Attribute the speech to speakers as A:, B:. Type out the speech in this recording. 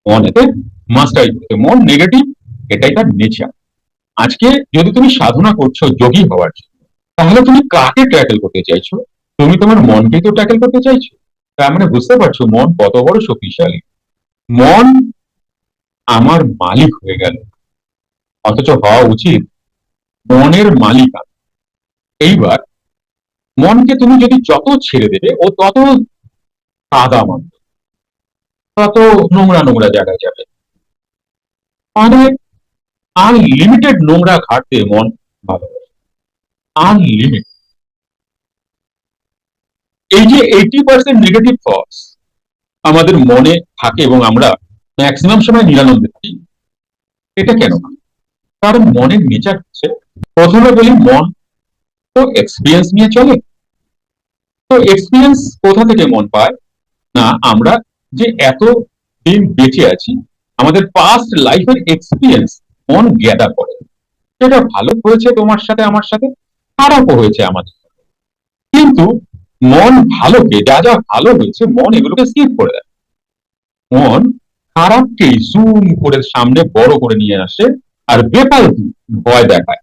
A: মন এতে মাস্টারি করতে, মন নেগেটিভ, এটাই তার নেচার। আজকে যদি তুমি সাধনা করছো যোগী হওয়ার জন্য, তাহলে তুমি কাকে ট্যাকেল করতে চাইছো? তুমি তোমার মনকেই তো ট্যাকেল করতে চাইছো। তার মানে বুঝতে পারছো মন কত বড় শক্তিশালী। মন আমার মালিক হয়ে গেল, অথচ হওয়া উচিত মনের মালিক আমি। এইবার মনকে তুমি যদি যত ছেড়ে দেবে ও তত কাদা মানবে, তত নোংরা নোংরা জায়গায় যাবে। মানে আনলিমিটেড নোংরা ঘাটতে মন ভালোবাসে, আনলিমিটেড। এই যে 80% নেগেটিভ থটস আমাদের মনে থাকে এবং আমরা ম্যাক্সিমাম সময় নিরানন্দে থাকি, এটা কেন না? কারণ মনের নেচার হচ্ছে, প্রথমে বলি মন তো এক্সপিরিয়েন্স নিয়ে চলে। তো এক্সপিরিয়েন্স কোথা থেকে মন পায়? না, আমরা যে এত দিন বেঁচে আছি, আমাদের পাস্ট লাইফের এক্সপিরিয়েন্স মন গ্যাদার করে। সেটা ভালো হয়েছে তোমার সাথে আমার সাথে, খারাপও হয়েছে আমাদের। কিন্তু মন ভালোকে, যা যা ভালো হয়েছে মন এগুলোকে স্কিপ করে দেয়। মন খারাপকেই জুম করে সামনে বড় করে নিয়ে আসে আর বেফালতু ভয় দেখায়।